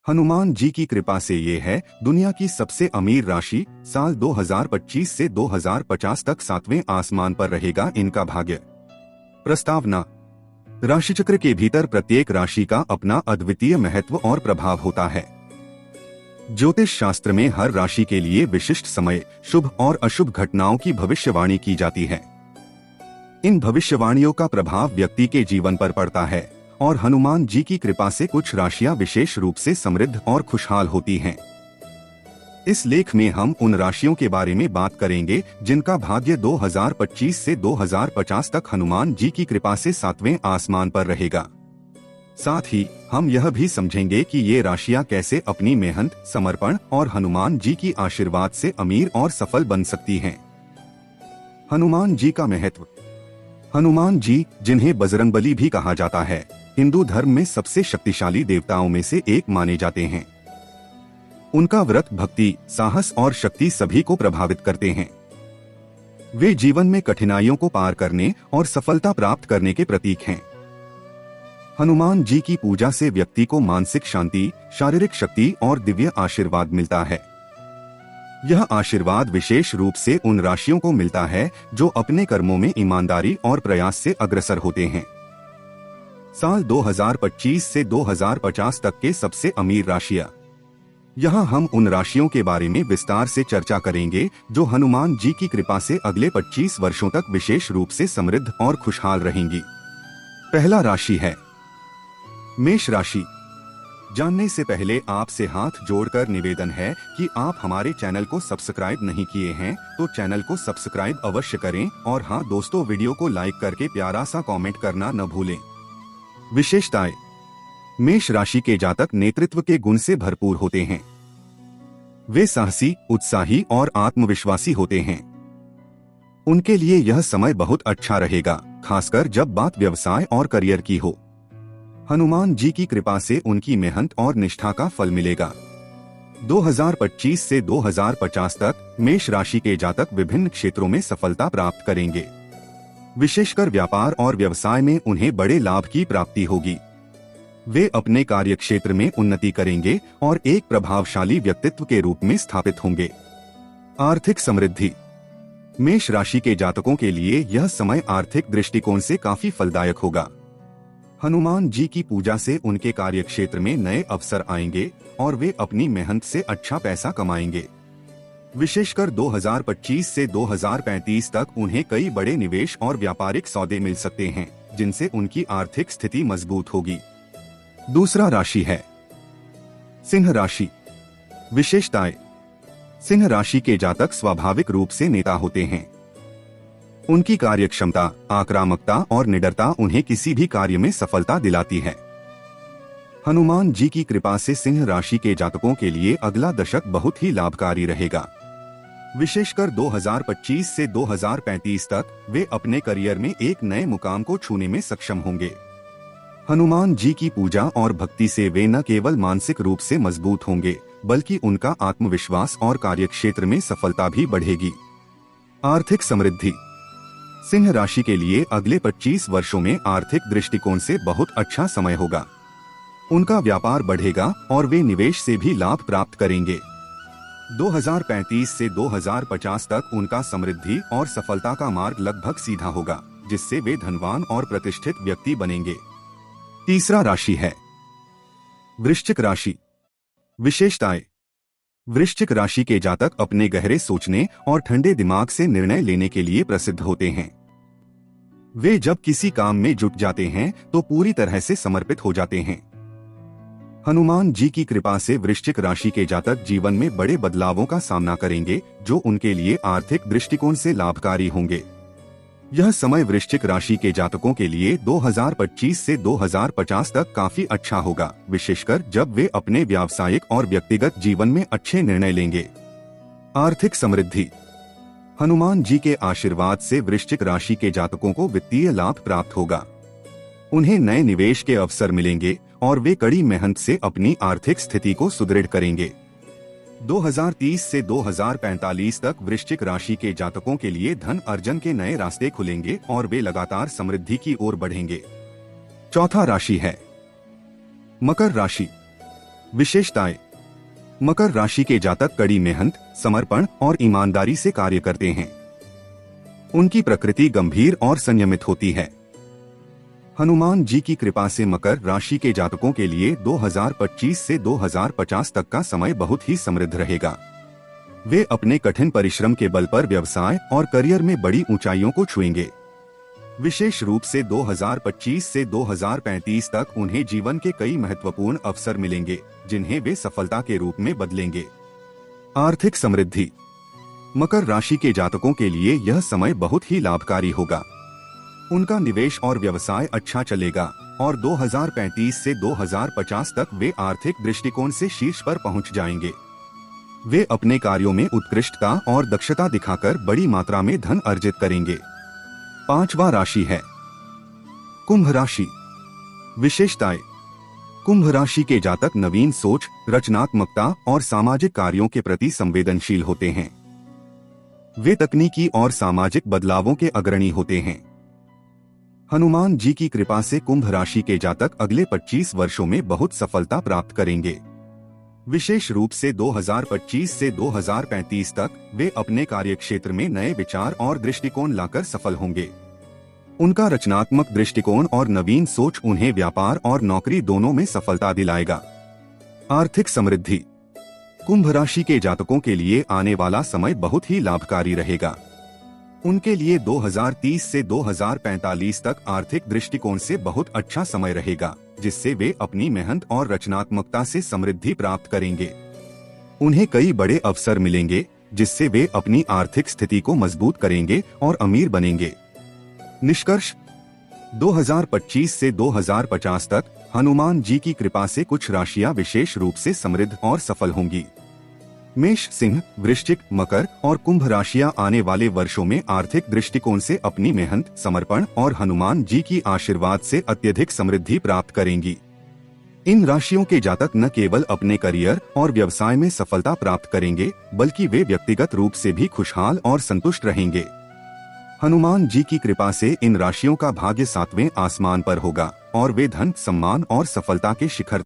हनुमान जी की कृपा से ये है दुनिया की सबसे अमीर राशि। साल 2025 से 2050 तक 7वें आसमान पर रहेगा इनका भाग्य। प्रस्तावना। राशिचक्र के भीतर प्रत्येक राशि का अपना अद्वितीय महत्व और प्रभाव होता है। ज्योतिष शास्त्र में हर राशि के लिए विशिष्ट समय, शुभ और अशुभ घटनाओं की भविष्यवाणी की जाती है। इन भविष्यवाणियों का प्रभाव व्यक्ति के जीवन पर पड़ता है और हनुमान जी की कृपा से कुछ राशियां विशेष रूप से समृद्ध और खुशहाल होती हैं। इस लेख में हम उन राशियों के बारे में बात करेंगे जिनका भाग्य 2025 से 2050 तक हनुमान जी की कृपा से 7वें आसमान पर रहेगा। साथ ही हम यह भी समझेंगे कि ये राशियां कैसे अपनी मेहनत, समर्पण और हनुमान जी की आशीर्वाद से अमीर और सफल बन सकती हैं। हनुमान जी का महत्व। हनुमान जी, जिन्हें बजरंगबली भी कहा जाता है, हिंदू धर्म में सबसे शक्तिशाली देवताओं में से एक माने जाते हैं। उनका व्रत, भक्ति, साहस और शक्ति सभी को प्रभावित करते हैं। वे जीवन में कठिनाइयों को पार करने और सफलता प्राप्त करने के प्रतीक हैं। हनुमान जी की पूजा से व्यक्ति को मानसिक शांति, शारीरिक शक्ति और दिव्य आशीर्वाद मिलता है। यह आशीर्वाद विशेष रूप से उन राशियों को मिलता है जो अपने कर्मों में ईमानदारी और प्रयास से अग्रसर होते हैं। साल 2025 से 2050 तक के सबसे अमीर राशियां। यहाँ हम उन राशियों के बारे में विस्तार से चर्चा करेंगे जो हनुमान जी की कृपा से अगले 25 वर्षों तक विशेष रूप से समृद्ध और खुशहाल रहेंगी। पहला राशि है मेष राशि। जानने से पहले आपसे हाथ जोड़कर निवेदन है कि आप हमारे चैनल को सब्सक्राइब नहीं किए हैं तो चैनल को सब्सक्राइब अवश्य करें और हाँ दोस्तों, वीडियो को लाइक करके प्यारा सा कमेंट करना न भूलें। विशेषताएं। मेष राशि के जातक नेतृत्व के गुण से भरपूर होते हैं। वे साहसी, उत्साही और आत्मविश्वासी होते हैं। उनके लिए यह समय बहुत अच्छा रहेगा, खासकर जब बात व्यवसाय और करियर की हो। हनुमान जी की कृपा से उनकी मेहनत और निष्ठा का फल मिलेगा। 2025 से 2050 तक मेष राशि के जातक विभिन्न क्षेत्रों में सफलता प्राप्त करेंगे। विशेषकर व्यापार और व्यवसाय में उन्हें बड़े लाभ की प्राप्ति होगी। वे अपने कार्यक्षेत्र में उन्नति करेंगे और एक प्रभावशाली व्यक्तित्व के रूप में स्थापित होंगे। आर्थिक समृद्धि। मेष राशि के जातकों के लिए यह समय आर्थिक दृष्टिकोण से काफी फलदायक होगा। हनुमान जी की पूजा से उनके कार्यक्षेत्र में नए अवसर आएंगे और वे अपनी मेहनत से अच्छा पैसा कमाएंगे। विशेषकर 2025 से 2035 तक उन्हें कई बड़े निवेश और व्यापारिक सौदे मिल सकते हैं जिनसे उनकी आर्थिक स्थिति मजबूत होगी। दूसरा राशि है सिंह राशि। विशेषताएं। सिंह राशि के जातक स्वाभाविक रूप से नेता होते हैं। उनकी कार्यक्षमता, आक्रामकता और निडरता उन्हें किसी भी कार्य में सफलता दिलाती है। हनुमान जी की कृपा से सिंह राशि के जातकों के लिए अगला दशक बहुत ही लाभकारी रहेगा। विशेषकर 2025 से 2035 तक वे अपने करियर में एक नए मुकाम को छूने में सक्षम होंगे। हनुमान जी की पूजा और भक्ति से वे न केवल मानसिक रूप से मजबूत होंगे बल्कि उनका आत्मविश्वास और कार्यक्षेत्र में सफलता भी बढ़ेगी। आर्थिक समृद्धि। सिंह राशि के लिए अगले 25 वर्षों में आर्थिक दृष्टिकोण से बहुत अच्छा समय होगा। उनका व्यापार बढ़ेगा और वे निवेश से भी लाभ प्राप्त करेंगे। 2035 से 2050 तक उनका समृद्धि और सफलता का मार्ग लगभग सीधा होगा, जिससे वे धनवान और प्रतिष्ठित व्यक्ति बनेंगे। तीसरा राशि है वृश्चिक राशि। विशेषताएं। वृश्चिक राशि के जातक अपने गहरे सोचने और ठंडे दिमाग से निर्णय लेने के लिए प्रसिद्ध होते हैं। वे जब किसी काम में जुट जाते हैं तो पूरी तरह से समर्पित हो जाते हैं। हनुमान जी की कृपा से वृश्चिक राशि के जातक जीवन में बड़े बदलावों का सामना करेंगे जो उनके लिए आर्थिक दृष्टिकोण से लाभकारी होंगे। यह समय वृश्चिक राशि के जातकों के लिए 2025 से 2050 तक काफी अच्छा होगा, विशेषकर जब वे अपने व्यावसायिक और व्यक्तिगत जीवन में अच्छे निर्णय लेंगे। आर्थिक समृद्धि। हनुमान जी के आशीर्वाद से वृश्चिक राशि के जातकों को वित्तीय लाभ प्राप्त होगा। उन्हें नए निवेश के अवसर मिलेंगे और वे कड़ी मेहनत से अपनी आर्थिक स्थिति को सुदृढ़ करेंगे। 2030 से 2045 तक वृश्चिक राशि के जातकों के लिए धन अर्जन के नए रास्ते खुलेंगे और वे लगातार समृद्धि की ओर बढ़ेंगे। चौथा राशि है मकर राशि। विशेषताएं। मकर राशि के जातक कड़ी मेहनत, समर्पण और ईमानदारी से कार्य करते हैं। उनकी प्रकृति गंभीर और संयमित होती है। हनुमान जी की कृपा से मकर राशि के जातकों के लिए 2025 से 2050 तक का समय बहुत ही समृद्ध रहेगा। वे अपने कठिन परिश्रम के बल पर व्यवसाय और करियर में बड़ी ऊंचाइयों को छुएंगे। विशेष रूप से 2025 से 2035 तक उन्हें जीवन के कई महत्वपूर्ण अवसर मिलेंगे, जिन्हें वे सफलता के रूप में बदलेंगे। आर्थिक समृद्धि। मकर राशि के जातकों के लिए यह समय बहुत ही लाभकारी होगा। उनका निवेश और व्यवसाय अच्छा चलेगा और 2035 से 2050 तक वे आर्थिक दृष्टिकोण से शीर्ष पर पहुंच जाएंगे। वे अपने कार्यों में उत्कृष्टता और दक्षता दिखाकर बड़ी मात्रा में धन अर्जित करेंगे। पांचवा राशि है कुंभ राशि। विशेषताएं। कुंभ राशि के जातक नवीन सोच, रचनात्मकता और सामाजिक कार्यों के प्रति संवेदनशील होते हैं। वे तकनीकी और सामाजिक बदलावों के अग्रणी होते हैं। हनुमान जी की कृपा से कुंभ राशि के जातक अगले 25 वर्षों में बहुत सफलता प्राप्त करेंगे। विशेष रूप से 2025 से 2035 तक वे अपने कार्यक्षेत्र में नए विचार और दृष्टिकोण लाकर सफल होंगे। उनका रचनात्मक दृष्टिकोण और नवीन सोच उन्हें व्यापार और नौकरी दोनों में सफलता दिलाएगा। आर्थिक समृद्धि। कुंभ राशि के जातकों के लिए आने वाला समय बहुत ही लाभकारी रहेगा। उनके लिए 2030 से 2045 तक आर्थिक दृष्टिकोण से बहुत अच्छा समय रहेगा, जिससे वे अपनी मेहनत और रचनात्मकता से समृद्धि प्राप्त करेंगे। उन्हें कई बड़े अवसर मिलेंगे, जिससे वे अपनी आर्थिक स्थिति को मजबूत करेंगे और अमीर बनेंगे। निष्कर्ष। 2025 से 2050 तक हनुमान जी की कृपा से कुछ राशियां विशेष रूप से समृद्ध और सफल होंगी। मेष, सिंह, वृश्चिक, मकर और कुंभ राशियां आने वाले वर्षों में आर्थिक दृष्टिकोण से अपनी मेहनत, समर्पण और हनुमान जी की आशीर्वाद से अत्यधिक समृद्धि प्राप्त करेंगी। इन राशियों के जातक न केवल अपने करियर और व्यवसाय में सफलता प्राप्त करेंगे, बल्कि वे व्यक्तिगत रूप से भी खुशहाल और संतुष्ट रहेंगे। हनुमान जी की कृपा से इन राशियों का भाग्य 7वें आसमान पर होगा और वे धन, सम्मान और सफलता के शिखर